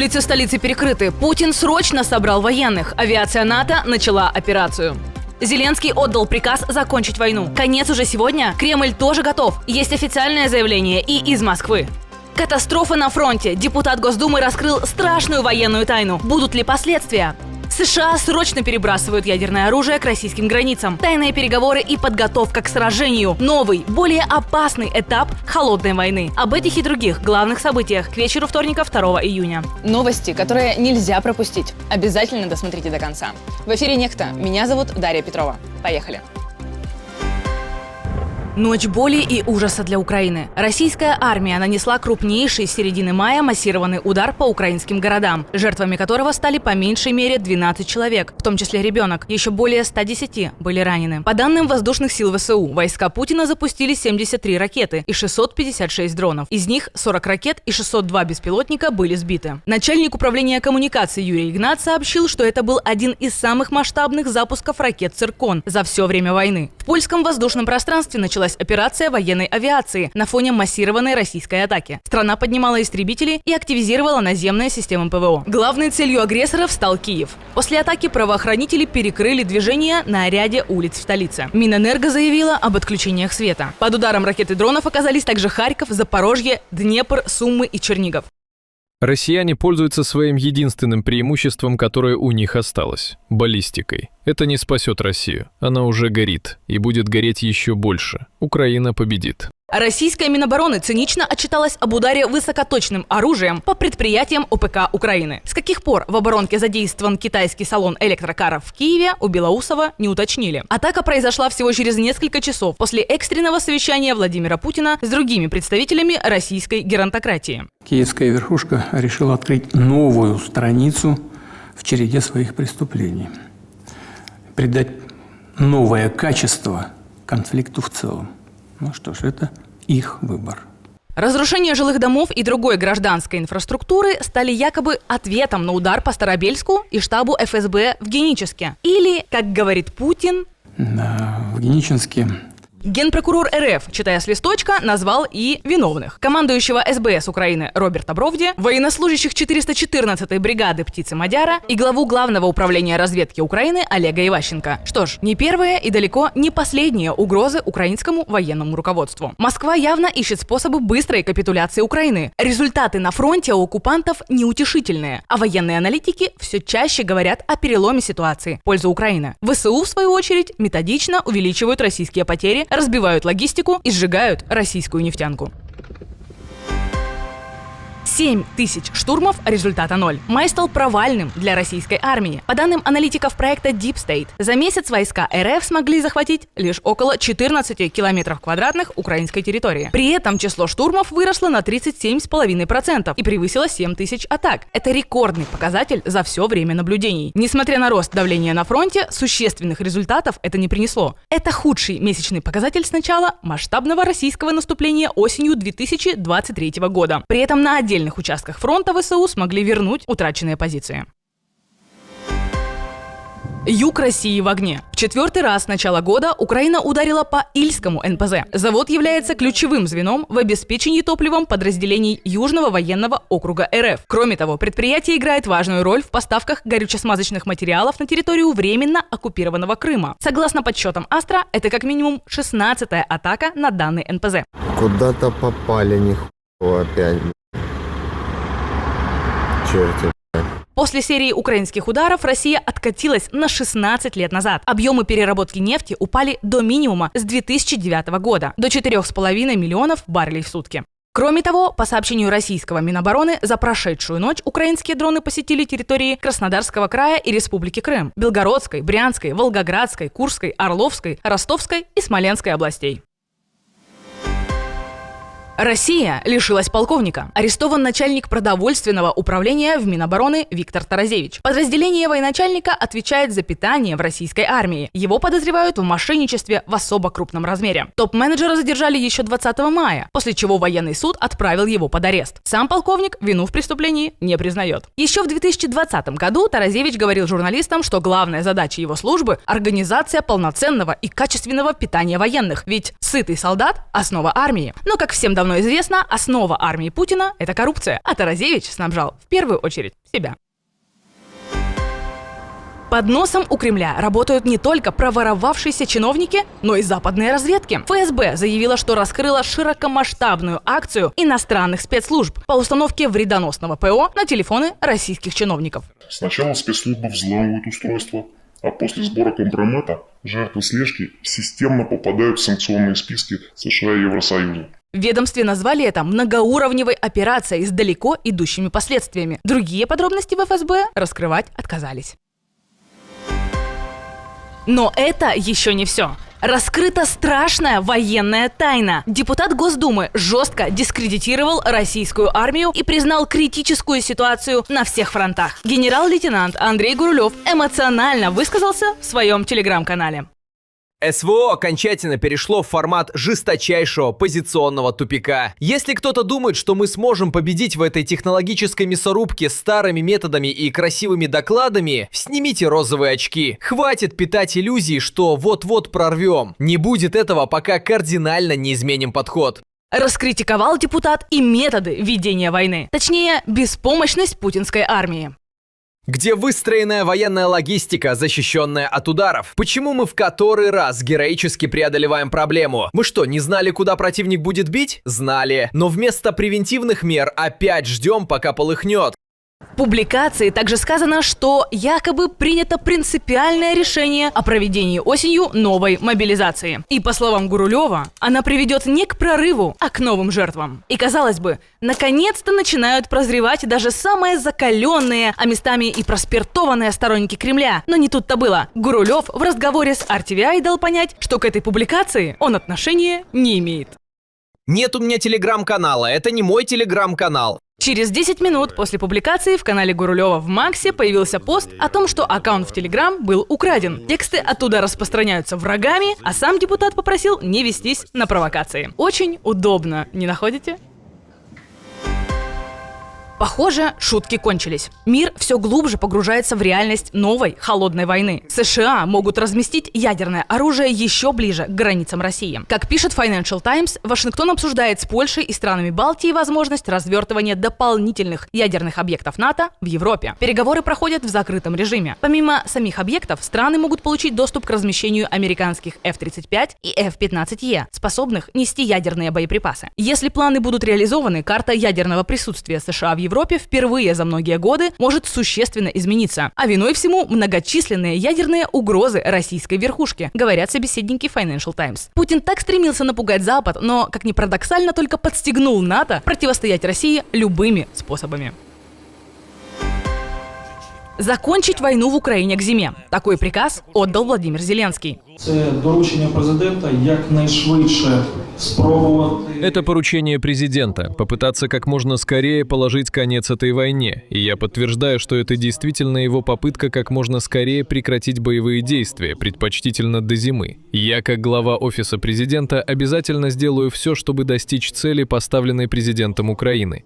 Улицы столицы перекрыты. Путин срочно собрал военных. Авиация НАТО начала операцию. Зеленский отдал приказ закончить войну. Конец уже сегодня. Кремль тоже готов. Есть официальное заявление и из Москвы. Катастрофа на фронте. Депутат Госдумы раскрыл страшную военную тайну. Будут ли последствия? США срочно перебрасывают ядерное оружие к российским границам. Тайные переговоры и подготовка к сражению. Новый, более опасный этап холодной войны. Об этих и других главных событиях к вечеру вторника 2 июня. Новости, которые нельзя пропустить. Обязательно досмотрите до конца. В эфире «Некто». Меня зовут Дарья Петрова. Поехали. Ночь боли и ужаса для Украины. Российская армия нанесла крупнейший с середины мая массированный удар по украинским городам, жертвами которого стали по меньшей мере 12 человек, в том числе ребенок. Еще более 110 были ранены. По данным воздушных сил ВСУ, войска Путина запустили 73 ракеты и 656 дронов. Из них 40 ракет и 602 беспилотника были сбиты. Начальник управления коммуникаций Юрий Игнат сообщил, что это был один из самых масштабных запусков ракет «Циркон» за все время войны. В польском воздушном пространстве началась операция военной авиации на фоне массированной российской атаки. Страна поднимала истребители и активизировала наземные системы ПВО. Главной целью агрессоров стал Киев. После атаки правоохранители перекрыли движение на ряде улиц в столице. Минэнерго заявила об отключениях света. Под ударом ракет и дронов оказались также Харьков, Запорожье, Днепр, Сумы и Чернигов. Россияне пользуются своим единственным преимуществом, которое у них осталось – баллистикой. Это не спасет Россию. Она уже горит и будет гореть еще больше. Украина победит. Российская Минобороны цинично отчиталась об ударе высокоточным оружием по предприятиям ОПК Украины. С каких пор в оборонке задействован китайский салон электрокаров в Киеве, у Белоусова не уточнили. Атака произошла всего через несколько часов после экстренного совещания Владимира Путина с другими представителями российской геронтократии. Киевская верхушка решила открыть новую страницу в череде своих преступлений. Придать новое качество конфликту в целом. Ну что ж, это их выбор. Разрушение жилых домов и другой гражданской инфраструктуры стали якобы ответом на удар по Старобельску и штабу ФСБ в Геническе. Или, как говорит Путин, в Геническе Генпрокурор РФ, читая с листочка, назвал и виновных. Командующего СБС Украины Роберта Бровди, военнослужащих 414-й бригады «Птицы Мадяра» и главу Главного управления разведки Украины Олега Иващенко. Что ж, не первые и далеко не последние угрозы украинскому военному руководству. Москва явно ищет способы быстрой капитуляции Украины. Результаты на фронте у оккупантов неутешительные, а военные аналитики все чаще говорят о переломе ситуации в пользу Украины. ВСУ, в свою очередь, методично увеличивают российские потери, разбивают логистику и сжигают российскую нефтянку. 7 тысяч штурмов, результата 0. Май стал провальным для российской армии. По данным аналитиков проекта Deep State, за месяц войска РФ смогли захватить лишь около 14 километров квадратных украинской территории. При этом число штурмов выросло на 37,5% и превысило 7 тысяч атак. Это рекордный показатель за все время наблюдений. Несмотря на рост давления на фронте, существенных результатов это не принесло. Это худший месячный показатель с начала масштабного российского наступления осенью 2023 года. При этом на отдельных участках фронта ВСУ смогли вернуть утраченные позиции. Юг России в огне. В 4-й раз с начала года Украина ударила по Ильскому НПЗ. Завод является ключевым звеном в обеспечении топливом подразделений Южного военного округа РФ. Кроме того, предприятие играет важную роль в поставках горюче-смазочных материалов на территорию временно оккупированного Крыма. Согласно подсчетам Астра, это как минимум 16-я атака на данный НПЗ. Куда-то попали, нихуя опять. Черти. После серии украинских ударов Россия откатилась на 16 лет назад. Объемы переработки нефти упали до минимума с 2009 года, до 4,5 миллионов баррелей в сутки. Кроме того, по сообщению российского Минобороны, за прошедшую ночь украинские дроны посетили территории Краснодарского края и Республики Крым, Белгородской, Брянской, Волгоградской, Курской, Орловской, Ростовской и Смоленской областей. Россия лишилась полковника. Арестован начальник продовольственного управления в Минобороны Виктор Тарасевич. Подразделение военачальника отвечает за питание в российской армии. Его подозревают в мошенничестве в особо крупном размере. Топ-менеджера задержали еще 20 мая, после чего военный суд отправил его под арест. Сам полковник вину в преступлении не признает. Еще в 2020 году Тарасевич говорил журналистам, что главная задача его службы – организация полноценного и качественного питания военных. Ведь сытый солдат – основа армии. Но, как всем давно давно известно, основа армии Путина – это коррупция, а Тарасевич снабжал в первую очередь себя. Под носом у Кремля работают не только проворовавшиеся чиновники, но и западные разведки. ФСБ заявила, что раскрыла широкомасштабную акцию иностранных спецслужб по установке вредоносного ПО на телефоны российских чиновников. Сначала спецслужбы взламывают устройство, а после сбора компромата жертвы слежки системно попадают в санкционные списки США и Евросоюза. В ведомстве назвали это многоуровневой операцией с далеко идущими последствиями. Другие подробности в ФСБ раскрывать отказались. Но это еще не все. Раскрыта страшная военная тайна. Депутат Госдумы жестко дискредитировал российскую армию и признал критическую ситуацию на всех фронтах. Генерал-лейтенант Андрей Гурулев эмоционально высказался в своем телеграм-канале. СВО окончательно перешло в формат жесточайшего позиционного тупика. Если кто-то думает, что мы сможем победить в этой технологической мясорубке старыми методами и красивыми докладами, снимите розовые очки. Хватит питать иллюзии, что вот-вот прорвем. Не будет этого, пока кардинально не изменим подход. Раскритиковал депутат и методы ведения войны. Точнее, беспомощность путинской армии. Где выстроенная военная логистика, защищенная от ударов? Почему мы в который раз героически преодолеваем проблему? Мы что, не знали, куда противник будет бить? Знали. Но вместо превентивных мер опять ждем, пока полыхнет. В публикации также сказано, что якобы принято принципиальное решение о проведении осенью новой мобилизации. И по словам Гурулева, она приведет не к прорыву, а к новым жертвам. И казалось бы, наконец-то начинают прозревать даже самые закаленные, а местами и проспиртованные сторонники Кремля. Но не тут-то было. Гурулев в разговоре с RTVI дал понять, что к этой публикации он отношения не имеет. Нет у меня телеграм-канала, это не мой телеграм-канал. Через 10 минут после публикации в канале Гурулева в Максе появился пост о том, что аккаунт в Телеграм был украден. Тексты оттуда распространяются врагами, а сам депутат попросил не вестись на провокации. Очень удобно, не находите? Похоже, шутки кончились. Мир все глубже погружается в реальность новой холодной войны. США могут разместить ядерное оружие еще ближе к границам России. Как пишет Financial Times, Вашингтон обсуждает с Польшей и странами Балтии возможность развертывания дополнительных ядерных объектов НАТО в Европе. Переговоры проходят в закрытом режиме. Помимо самих объектов, страны могут получить доступ к размещению американских F-35 и F-15E, способных нести ядерные боеприпасы. Если планы будут реализованы, карта ядерного присутствия США в Европе впервые за многие годы может существенно измениться. А виной всему многочисленные ядерные угрозы российской верхушки, говорят собеседники Financial Times. Путин так стремился напугать Запад, но, как ни парадоксально, только подстегнул НАТО противостоять России любыми способами. Закончить войну в Украине к зиме. Такой приказ отдал Владимир Зеленский. Це доручення президента якнайшвидше спробувати. Это поручение президента – попытаться как можно скорее положить конец этой войне. И я подтверждаю, что это действительно его попытка как можно скорее прекратить боевые действия, предпочтительно до зимы. Я, как глава Офиса президента, обязательно сделаю все, чтобы достичь цели, поставленной президентом Украины.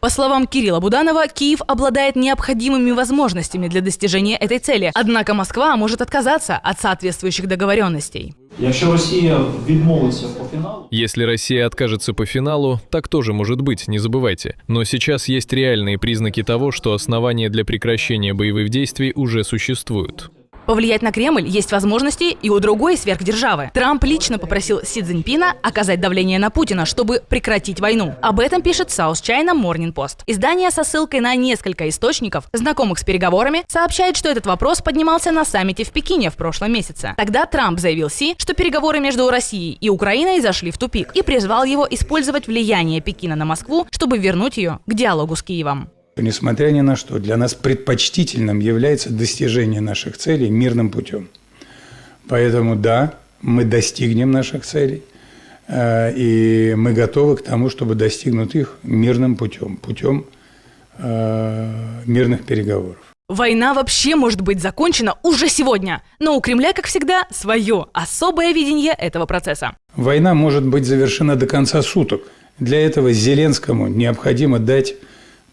По словам Кирилла Буданова, Киев обладает необходимыми возможностями для достижения этой цели. Однако Москва может отказаться от соответствующих договоренностей. Якщо Росія відмовиться по фіналу, Если Россия откажется по финалу, так тоже может быть, не забывайте. Но сейчас есть реальные признаки того, что основания для прекращения боевых действий уже существуют. Повлиять на Кремль есть возможности и у другой сверхдержавы. Трамп лично попросил Си Цзиньпина оказать давление на Путина, чтобы прекратить войну. Об этом пишет South China Morning Post. Издание со ссылкой на несколько источников, знакомых с переговорами, сообщает, что этот вопрос поднимался на саммите в Пекине в прошлом месяце. Тогда Трамп заявил Си, что переговоры между Россией и Украиной зашли в тупик, и призвал его использовать влияние Пекина на Москву, чтобы вернуть ее к диалогу с Киевом. Несмотря ни на что, для нас предпочтительным является достижение наших целей мирным путем. Поэтому да, мы достигнем наших целей, и мы готовы к тому, чтобы достигнуть их мирным путем, путем мирных переговоров. Война вообще может быть закончена уже сегодня, но у Кремля, как всегда, свое особое видение этого процесса. Война может быть завершена до конца суток. Для этого Зеленскому необходимо дать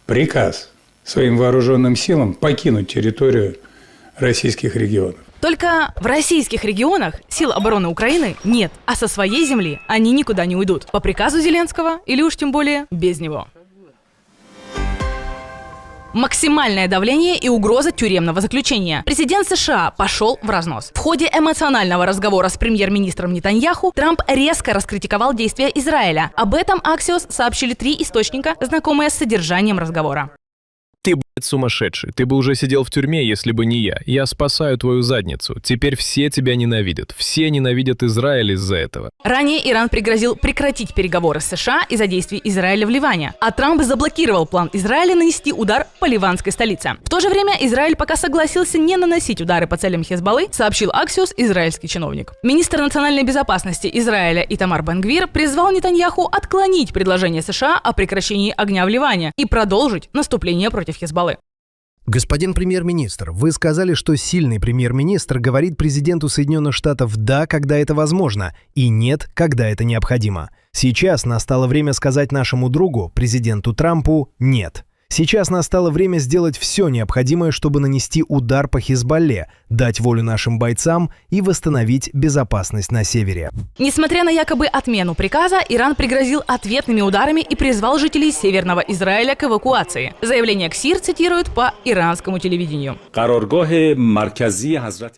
приказ своим вооруженным силам покинуть территорию российских регионов. Только в российских регионах сил обороны Украины нет, а со своей земли они никуда не уйдут. По приказу Зеленского или уж тем более без него. Максимальное давление и угроза тюремного заключения. Президент США пошел в разнос. В ходе эмоционального разговора с премьер-министром Нетаньяху Трамп резко раскритиковал действия Израиля. Об этом Axios сообщили 3 источника, знакомые с содержанием разговора. Ты, блядь, сумасшедший. Ты бы уже сидел в тюрьме, если бы не я. Я спасаю твою задницу. Теперь все тебя ненавидят. Все ненавидят Израиль из-за этого. Ранее Иран пригрозил прекратить переговоры с США из-за действий Израиля в Ливане, а Трамп заблокировал план Израиля нанести удар по ливанской столице. В то же время Израиль пока согласился не наносить удары по целям Хезболлы, сообщил Axios израильский чиновник. Министр национальной безопасности Израиля Итамар Бен-Гвир призвал Нетаньяху отклонить предложение США о прекращении огня в Ливане и продолжить наступление против Хезболлы. Господин премьер-министр, вы сказали, что сильный премьер-министр говорит президенту Соединенных Штатов «да», когда это возможно, и «нет», когда это необходимо. Сейчас настало время сказать нашему другу, президенту Трампу, «нет». Сейчас настало время сделать все необходимое, чтобы нанести удар по Хезболле, дать волю нашим бойцам и восстановить безопасность на севере. Несмотря на якобы отмену приказа, Иран пригрозил ответными ударами и призвал жителей Северного Израиля к эвакуации. Заявление КСИР цитируют по иранскому телевидению.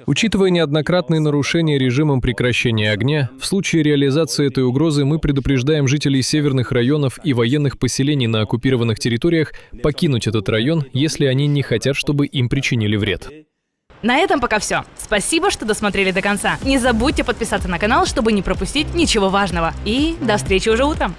Учитывая неоднократные нарушения режимом прекращения огня, в случае реализации этой угрозы мы предупреждаем жителей северных районов и военных поселений на оккупированных территориях покинуть этот район, если они не хотят, чтобы им причинили вред. На этом пока все. Спасибо, что досмотрели до конца. Не забудьте подписаться на канал, чтобы не пропустить ничего важного. И до встречи уже утром.